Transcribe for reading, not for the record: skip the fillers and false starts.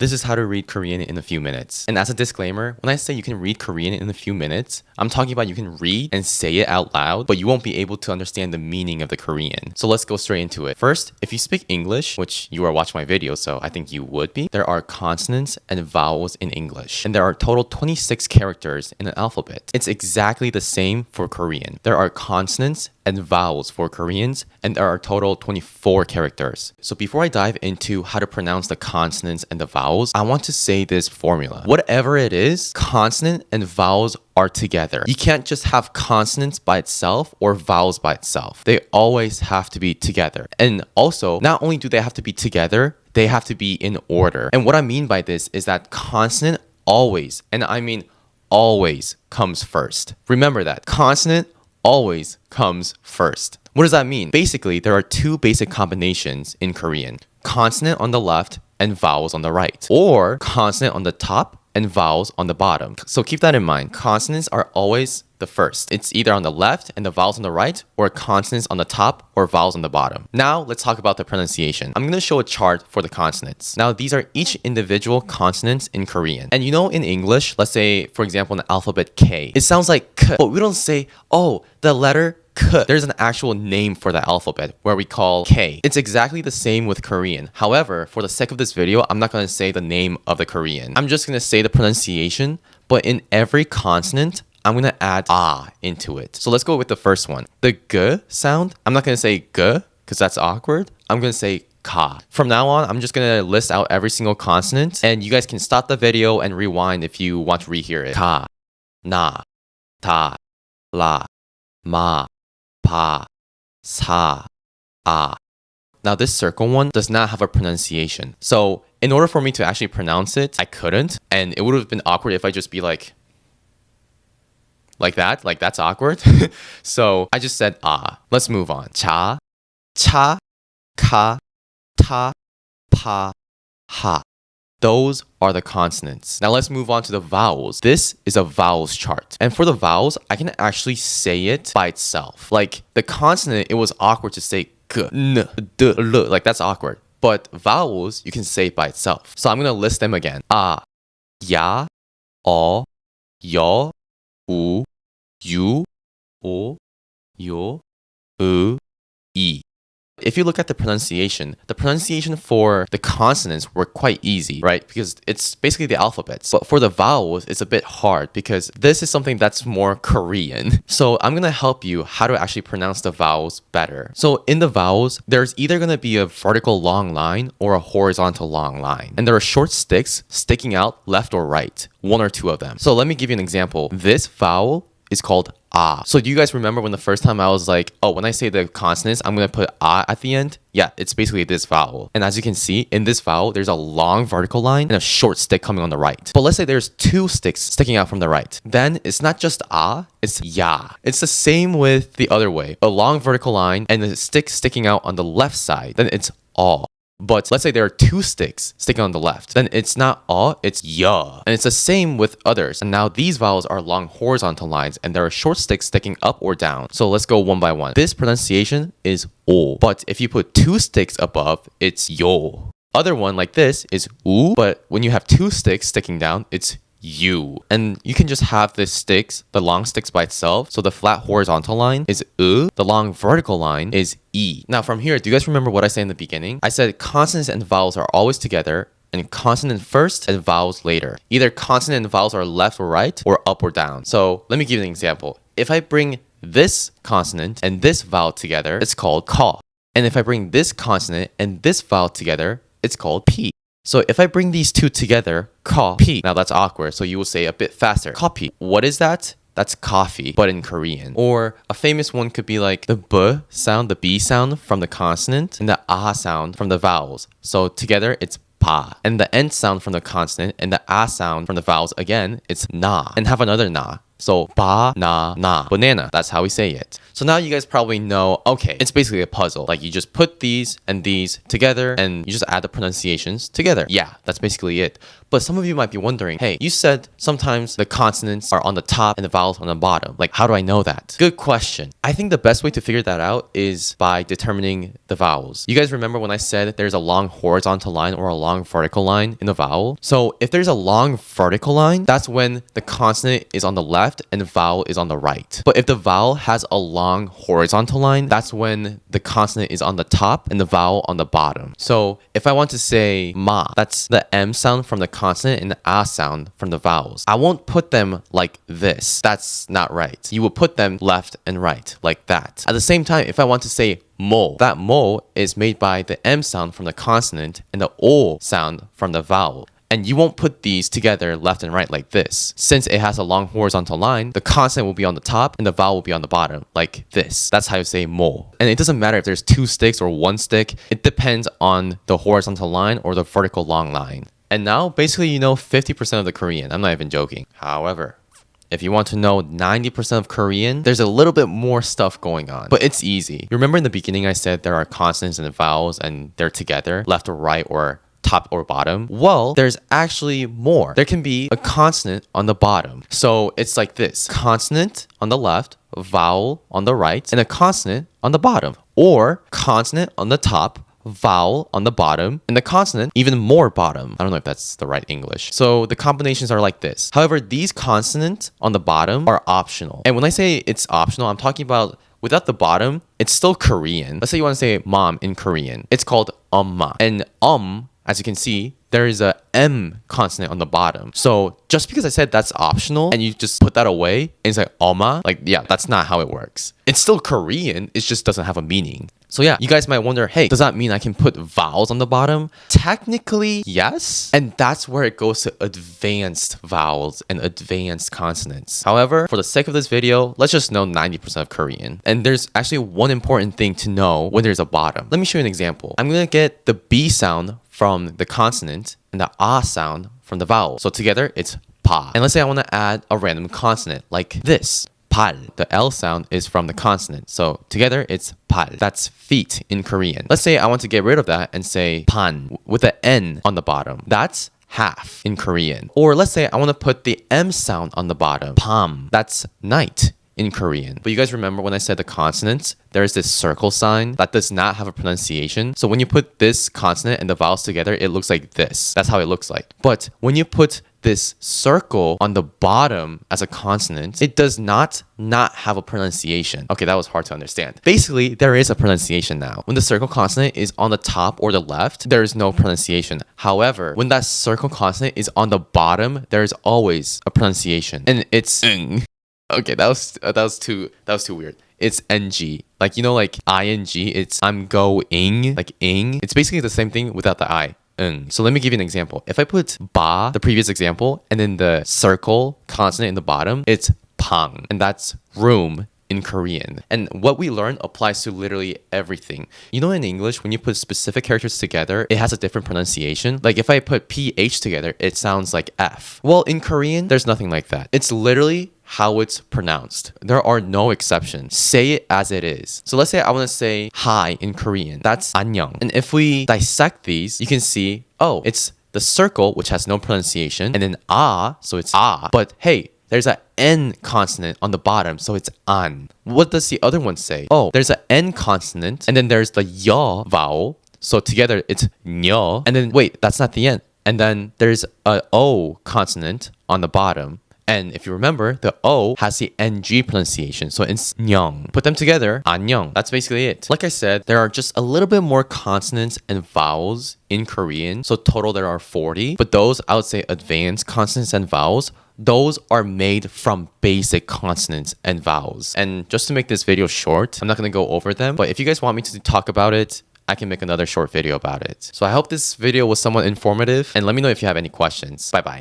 This is how to read Korean in a few minutes. And as a disclaimer, when I say you can read Korean in a few minutes, I'm talking about you can read and say it out loud, but you won't be able to understand the meaning of the Korean. So let's go straight into it. First, if you speak English, which you are watching my video, so I think you would be, there are consonants and vowels in English. And there are total 26 characters in an alphabet. It's exactly the same for Korean. There are consonants and vowels for Koreans, and there are total 24 characters. So before I dive into how to pronounce the consonants and the vowels, I want to say this formula. Whatever it is, consonant and vowels are together. You can't just have consonants by itself or vowels by itself. They always have to be together. And also, not only do they have to be together, they have to be in order. And what I mean by this is that consonant always, and I mean always, comes first. Remember that. Consonant always comes first. What does that mean? Basically, there are two basic combinations in Korean. Consonant on the left and vowels on the right. Or consonant on the top and vowels on the bottom. So keep that in mind. Consonants are always the first. It's either on the left and the vowels on the right, or consonants on the top or vowels on the bottom. Now let's talk about the pronunciation. I'm going to show a chart for the consonants. Now these are each individual consonants in Korean. And you know, in English, let's say for example in the alphabet K, it sounds like K, but we don't say, oh, the letter K. There's an actual name for the alphabet where we call K. It's exactly the same with Korean. However, for the sake of this video, I'm not going to say the name of the Korean. I'm just going to say the pronunciation, but in every consonant, I'm going to add ah into it. So let's go with the first one. The G sound, I'm not going to say G because that's awkward. I'm going to say ka. From now on, I'm just going to list out every single consonant, and you guys can stop the video and rewind if you want to rehear it. Ka, na, ta, la, ma, pa, sa, ah. Now this circle one does not have a pronunciation. So in order for me to actually pronounce it, I couldn't. And it would have been awkward if I just be like that. Like that's awkward. So I just said ah. Let's move on. Cha, cha, ka, ta, pa, ha. Those are the consonants. Now let's move on to the vowels. This is a vowels chart. And for the vowels, I can actually say it by itself. Like the consonant, it was awkward to say k, n, d, l. Like that's awkward. But vowels, you can say it by itself. So I'm going to list them again. A, ya, o, yo, u, you, o, yo, i. If you look at the pronunciation for the consonants were quite easy, right? Because it's basically the alphabets. But for the vowels, it's a bit hard because this is something that's more Korean. So I'm going to help you how to actually pronounce the vowels better. So in the vowels, there's either going to be a vertical long line or a horizontal long line. And there are short sticks sticking out left or right, one or two of them. So let me give you an example. This vowel is called ah. So do you guys remember when the first time I was like, oh, when I say the consonants, I'm going to put ah at the end? Yeah, it's basically this vowel. And as you can see, in this vowel, there's a long vertical line and a short stick coming on the right. But let's say there's two sticks sticking out from the right. Then it's not just ah, it's ya. It's the same with the other way. A long vertical line and a stick sticking out on the left side. Then it's all. But let's say there are two sticks sticking on the left. Then it's not ah, it's ya. And it's the same with others. And now these vowels are long horizontal lines and there are short sticks sticking up or down. So let's go one by one. This pronunciation is o. But if you put two sticks above, it's yo. Other one like this is u. But when you have two sticks sticking down, it's you. And you can just have the sticks, the long sticks by itself. So the flat horizontal line is the long vertical line is e. Now from here, do you guys remember what I said in the beginning? I said consonants and vowels are always together and consonant first and vowels later. Either consonant and vowels are left or right or up or down. So let me give you an example. If I bring this consonant and this vowel together, it's called ka. And if I bring this consonant and this vowel together, it's called p. So if I bring these two together, coffee. Now that's awkward, so you will say a bit faster. Coffee. What is that? That's coffee, but in Korean. Or a famous one could be like the b sound, the b sound from the consonant, and the ah sound from the vowels. So together it's pa. And the n sound from the consonant and the ah sound from the vowels again, it's na. And have another na. So banana, banana. That's how we say it. So now you guys probably know, okay, it's basically a puzzle. Like you just put these and these together and you just add the pronunciations together. Yeah, that's basically it. But some of you might be wondering, hey, you said sometimes the consonants are on the top and the vowels on the bottom. Like, how do I know that? Good question. I think the best way to figure that out is by determining the vowels. You guys remember when I said there's a long horizontal line or a long vertical line in the vowel? So if there's a long vertical line, that's when the consonant is on the left and the vowel is on the right. But if the vowel has a long horizontal line, that's when the consonant is on the top and the vowel on the bottom. So if I want to say ma, that's the M sound from the consonant and the A sound from the vowels. I won't put them like this. That's not right. You will put them left and right, like that. At the same time, if I want to say mo, that mo is made by the M sound from the consonant and the O sound from the vowel. And you won't put these together left and right like this. Since it has a long horizontal line, the consonant will be on the top and the vowel will be on the bottom, like this. That's how you say mo. And it doesn't matter if there's 2 sticks or 1 stick. It depends on the horizontal line or the vertical long line. And now, basically, you know 50% of the Korean. I'm not even joking. However, if you want to know 90% of Korean, there's a little bit more stuff going on. But it's easy. You remember in the beginning I said there are consonants and vowels and they're together, left or right or top or bottom? Well, there's actually more. There can be a consonant on the bottom. So it's like this. Consonant on the left, vowel on the right, and a consonant on the bottom. Or consonant on the top, vowel on the bottom, and the consonant even more bottom. I don't know if that's the right English. So the combinations are like this. However, these consonants on the bottom are optional. And when I say it's optional, I'm talking about without the bottom, it's still Korean. Let's say you want to say mom in Korean. It's called 엄마. And as you can see, there is a M consonant on the bottom. So just because I said that's optional and you just put that away and it's like 엄마, like, yeah, that's not how it works. It's still Korean. It just doesn't have a meaning. So yeah, you guys might wonder, hey, does that mean I can put vowels on the bottom? Technically, yes. And that's where it goes to advanced vowels and advanced consonants. However, for the sake of this video, let's just know 90% of Korean. And there's actually one important thing to know when there's a bottom. Let me show you an example. I'm going to get the B sound from the consonant and the A sound from the vowel. So together, it's pa. And let's say I want to add a random consonant like this. Pal. The L sound is from the consonant. So together it's pal. That's feet in Korean. Let's say I want to get rid of that and say pan with the N on the bottom. That's half in Korean. Or let's say I want to put the M sound on the bottom. Pam. That's night in Korean. But you guys remember when I said the consonants, there's this circle sign that does not have a pronunciation. So when you put this consonant and the vowels together, it looks like this. That's how it looks like. But when you put this circle on the bottom as a consonant, it does not have a pronunciation. Okay, that was hard to understand. Basically, there is a pronunciation now. When the circle consonant is on the top or the left, there is no pronunciation. However, when that circle consonant is on the bottom, there is always a pronunciation. And it's ing. Okay, that was too weird. It's ng. Like, you know, like ing, it's I'm going, like ing. It's basically the same thing without the I. So let me give you an example. If I put ba, the previous example, and then the circle consonant in the bottom, it's pang. And that's room in Korean. And what we learn applies to literally everything. You know, in English, when you put specific characters together, it has a different pronunciation. Like if I put PH together, it sounds like F. Well, in Korean, there's nothing like that. It's literally how it's pronounced. There are no exceptions. Say it as it is. So let's say I want to say hi in Korean. That's 안녕. And if we dissect these, you can see, oh, it's the circle, which has no pronunciation, and then so it's But hey, there's a N consonant on the bottom, so it's an. What does the other one say? Oh, there's a N consonant, and then there's the y vowel. So together it's 녀. And then wait, that's not the end. And then there's a O consonant on the bottom. And if you remember, the O has the NG pronunciation, so it's 냥. Put them together, 안녕. That's basically it. Like I said, there are just a little bit more consonants and vowels in Korean. So total there are 40. But those, I would say advanced consonants and vowels, those are made from basic consonants and vowels. And just to make this video short, I'm not going to go over them. But if you guys want me to talk about it, I can make another short video about it. So I hope this video was somewhat informative. And let me know if you have any questions. Bye-bye.